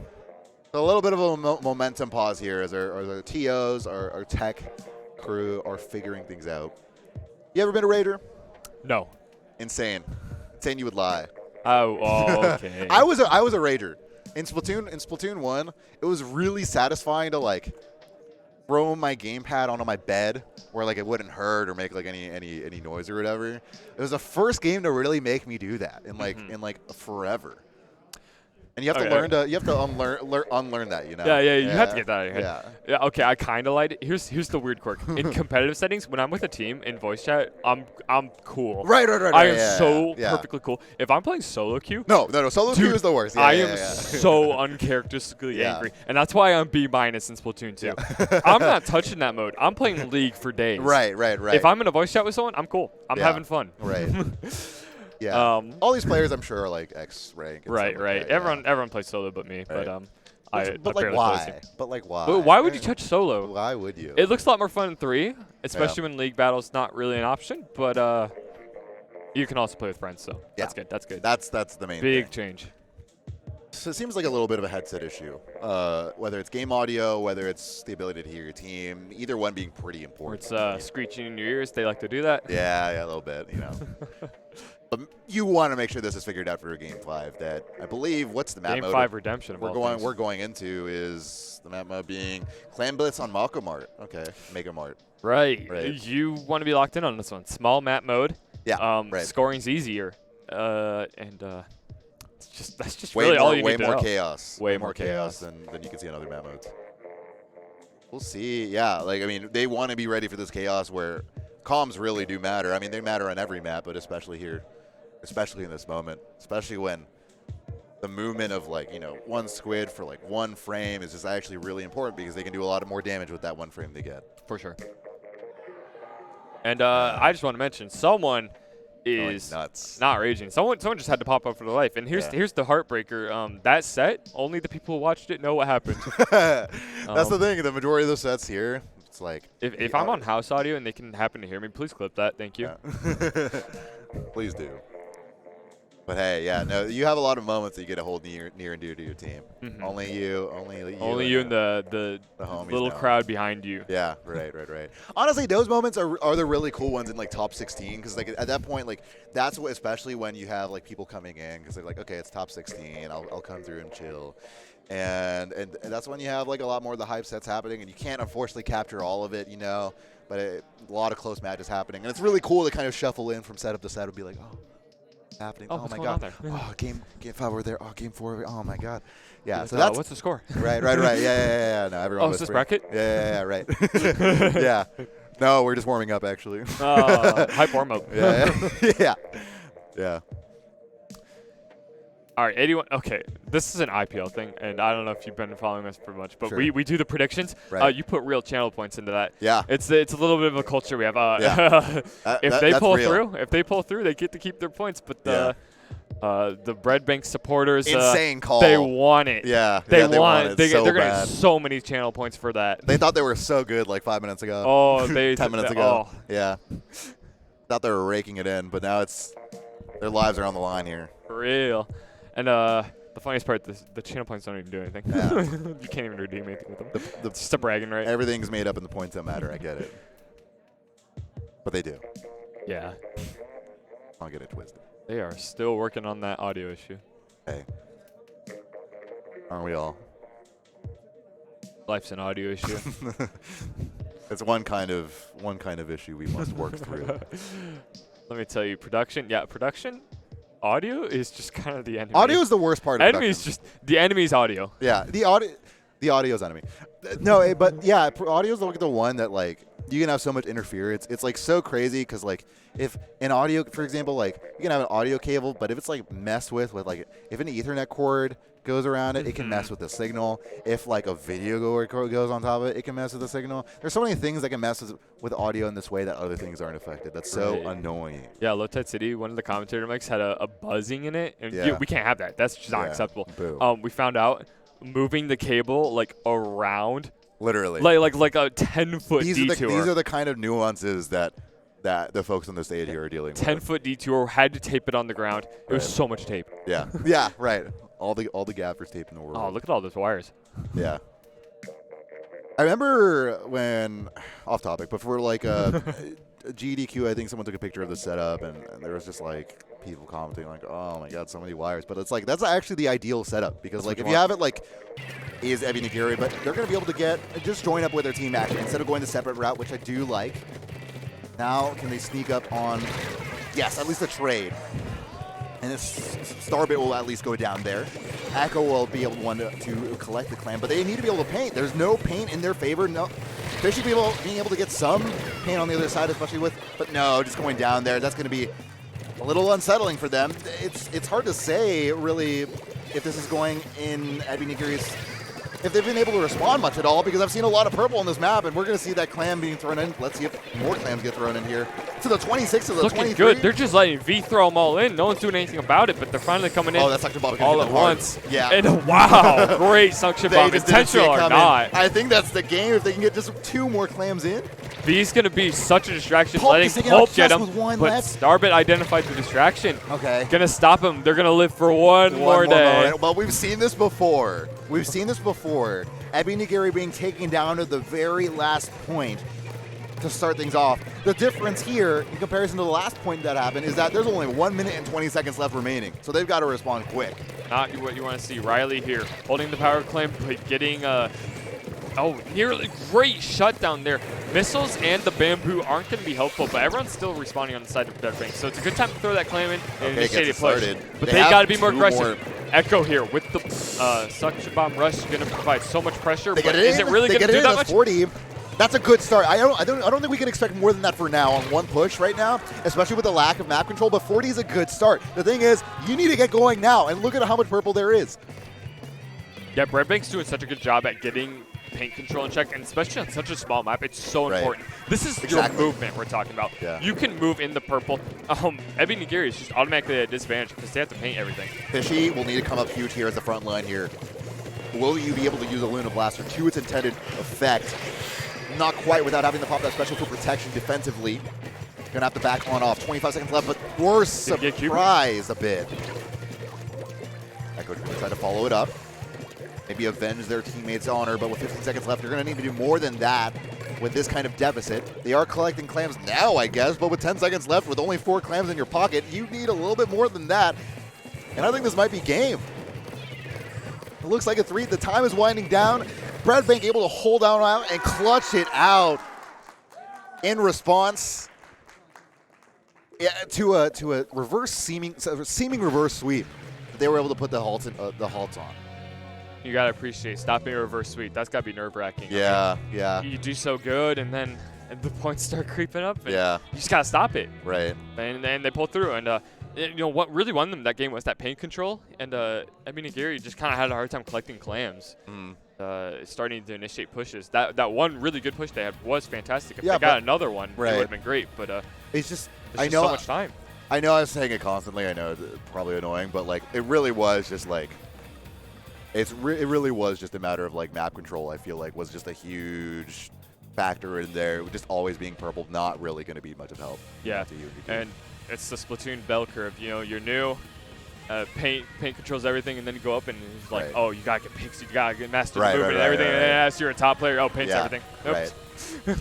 So a little bit of a momentum pause here as our TOs, our tech crew are figuring things out. You ever been a Raider? No. Insane. Insane you would lie. Oh, okay. I was a Raider. In Splatoon 1, it was really satisfying to like throw my gamepad onto my bed where like it wouldn't hurt or make like any noise or whatever. It was the first game to really make me do that in like forever. And you have to learn to unlearn that, you know. Yeah, you have to get that out of your head. Yeah. Okay, I kind of lied. Here's the weird quirk. In competitive settings, when I'm with a team in voice chat, I'm cool. Right. I am so perfectly cool. If I'm playing solo queue, no, solo queue is the worst. I am so uncharacteristically angry, and that's why I'm B- in Splatoon 2. Yeah. I'm not touching that mode. I'm playing League for days. Right. If I'm in a voice chat with someone, I'm cool. I'm having fun. Right. Yeah. All these players, I'm sure, are like X rank. Right. Everyone plays solo but me. Right. But like why? But why would you touch solo? Why would you? It looks a lot more fun in 3, especially when League battle's not really an option. But you can also play with friends, so that's good. That's good. That's the main big thing. change. So it seems like a little bit of a headset issue. Whether it's game audio, whether it's the ability to hear your team, either one being pretty important. Or it's screeching in your ears. They like to do that. Yeah, a little bit, you know. You want to make sure this is figured out for Game 5. That I believe what's the map Game mode 5 redemption. We're going into is the map mode being Clan Blitz on Malcolm Mart. Okay, Mega Mart. Right. You want to be locked in on this one. Small map mode. Yeah. Scoring's easier. That's just way really more, all you way need to more know. chaos. Way more chaos than you can see in other map modes. We'll see. Yeah, like I mean, they want to be ready for this chaos where comms really do matter. I mean, they matter on every map, but especially here. Especially in this moment, especially when the movement of one squid for one frame is just actually really important because they can do a lot of more damage with that one frame they get. For sure. And I just want to mention someone is nuts. Not raging. Someone just had to pop up for their life. And here's the heartbreaker. That set, only the people who watched it know what happened. That's the thing. The majority of the sets here, it's like if I'm on house audio and they can happen to hear me, please clip that. Thank you. Yeah. Please do. But hey, no, you have a lot of moments that you get to hold near and dear to your team. Mm-hmm. Only you, and the little crowd behind you. Yeah, right. Honestly, those moments are the really cool ones in top 16 because at that point that's what, especially when you have people coming in because they're like, okay, it's top 16, I'll come through and chill. And that's when you have a lot more of the hype sets happening, and you can't unfortunately capture all of it, but a lot of close matches happening, and it's really cool to kind of shuffle in from setup to setup and be like, happening. Oh my god. Oh, game 5 over there. Oh, game 4 over there. Oh my god. Yeah. So that's what's the score? Right. Yeah. No, everyone. Is this bracket? Yeah. Right. Yeah. No, we're just warming up actually. Hype warm up. Yeah. All right, 81. Okay, this is an IPL thing, and I don't know if you've been following us for much, but sure. we do the predictions. Right. You put real channel points into that. Yeah. It's a little bit of a culture we have. If they pull through, they get to keep their points. But the Bread Bank supporters, insane call. They want it. Yeah. They want it. They're going to get so many channel points for that. They thought they were so good 5 minutes ago. Oh, 10 minutes ago. Oh. Yeah. Thought they were raking it in, but now their lives are on the line here. For real. And the funniest part, the channel points don't even do anything. Yeah. You can't even redeem anything with them. It's just a bragging right. Everything's made up in the points that matter. I get it. But they do. Yeah. I'll get it twisted. They are still working on that audio issue. Hey. Aren't we all? Life's an audio issue. It's one kind of issue we must work through. Let me tell you, production. Audio is just kind of the enemy. Audio is the worst part of enemy is just the enemy's audio. Yeah, the audio's enemy. No, but yeah, audio's the one that you can have so much interference. It's so crazy because if an audio, for example, you can have an audio cable, but if it's messed with if an Ethernet cord goes around it, it can mess with the signal. If a video cord goes on top of it, it can mess with the signal. There's so many things that can mess with audio in this way that other things aren't affected. That's so annoying. Yeah, Low Tide City, one of the commentator mics had a buzzing in it, and we can't have that. That's just not acceptable. Boo. We found out moving the cable around, literally, like a 10-foot detour. These are the kind of nuances that the folks on the stage here are dealing with. 10-foot detour, had to tape it on the ground. It was so much tape. Yeah, right. All the gaffers taped in the world. Oh, look at all those wires. Yeah. I remember when, off topic, but for GDQ, I think someone took a picture of the setup, and there was just people commenting oh my god, so many wires. But it's that's actually the ideal setup because if you have it is Ebi Nigiri, but they're going to be able to just join up with their team actually instead of going the separate route, which I do like. Now can they sneak up on, yes, at least a trade. And this Starbit will at least go down there. Echo will be able to collect the clam, but they need to be able to paint. There's no paint in their favor. No, they should be being able to get some paint on the other side, especially with, but no, just going down there. That's going to be a little unsettling for them. It's hard to say, really, if this is going in Abby Nigiri's, if they've been able to respond much at all, because I've seen a lot of purple on this map, and we're going to see that clam being thrown in. Let's see if more clams get thrown in here. To the 26, to the 23. Looking good. They're just letting V throw them all in. No one's doing anything about it, but they're finally coming in that's suction bomb all at once. Yeah. And wow, great suction bomb, intentional or not. I think that's the game, if they can get just 2 more clams in. V's going to be such a distraction, letting Pulp get him, but Starbit identified the distraction. Okay. Going to stop him. They're going to live for one more day. Well, we've seen this before. Abby Nigiri being taken down to the very last point to start things off. The difference here, in comparison to the last point that happened, is that there's only 1 minute and 20 seconds left remaining, so they've got to respond quick. Not what you want to see. Riley here, holding the power claim, but getting nearly great shutdown there. Missiles and the bamboo aren't going to be helpful, but everyone's still responding on the side of Dead Bank, so it's a good time to throw that claim in and initiate a push. But they got to be more aggressive. Echo here with the suction bomb rush is going to provide so much pressure, but is it really going to do that much? 40. That's a good start. I don't think we can expect more than that for now on one push right now, especially with the lack of map control, but 40 is a good start. The thing is, you need to get going now, and look at how much purple there is. Yeah, Breadbank's doing such a good job at getting paint control in check, and especially on such a small map, it's so important. This is your movement we're talking about. Yeah. You can move in the purple. Abby Nigiri is just automatically at a disadvantage because they have to paint everything. Fishy will need to come up huge here as the front line here. Will you be able to use a Luna Blaster to its intended effect? Not quite without having to pop that special for protection defensively. Gonna have to back on off. 25 seconds left, but we're surprised a bit. Echo's gonna try to follow it up. Maybe avenge their teammates' honor, but with 15 seconds left, you're going to need to do more than that with this kind of deficit. They are collecting clams now, I guess, but with 10 seconds left, with only 4 clams in your pocket, you need a little bit more than that. And I think this might be game. It looks like a 3. The time is winding down. Breadbank able to hold down out and clutch it out in response to a reverse seeming reverse sweep. They were able to put the halts on. You got to appreciate stopping a reverse sweep. That's got to be nerve-wracking. Yeah, I mean, you do so good, and then the points start creeping up. And you just got to stop it. Right. And they pull through. And, what really won them that game was that paint control. And Abby Nigiri just kind of had a hard time collecting clams, starting to initiate pushes. That one really good push they had was fantastic. If they got another one, it would have been great. But it's just so much time. I know I was saying it constantly. I know it's probably annoying, but, like, it really was just, like, it really was just a matter of, like, map control. I feel like was just a huge factor in there. Just always being purple, not really going to be much of help. Yeah, to you. And it's the Splatoon bell curve. You're new, paint controls everything, and then you go up and it's like, oh, you gotta get picks, you gotta get master movement and everything. And as you're a top player, paints everything. Oops.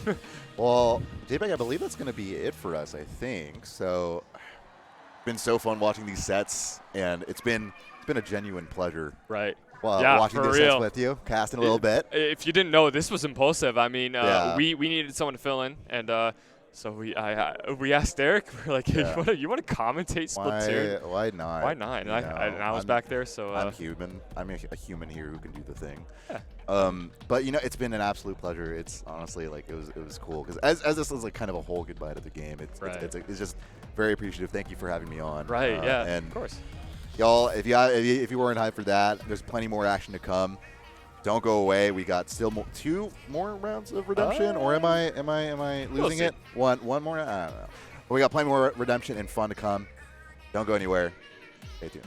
Right. Well, JBag, I believe that's going to be it for us. I think so. It's been so fun watching these sets, and it's been a genuine pleasure. Right. Watching these sets with you, casting a little bit. If you didn't know, this was impulsive. I mean, we needed someone to fill in, and so we asked Eirik. We're like, hey, you want to commentate Splatoon? Why not? Why not? And I was back there, so I'm human. I'm a human here who can do the thing. Yeah. But it's been an absolute pleasure. It's honestly like it was cool because as this is like kind of a whole goodbye to the game. It's just very appreciative. Thank you for having me on. Right. And of course. Y'all, if you weren't hyped for that, there's plenty more action to come. Don't go away. We got still 2 more rounds of redemption, or am I losing it? One more. I don't know. But we got plenty more redemption and fun to come. Don't go anywhere. Stay tuned.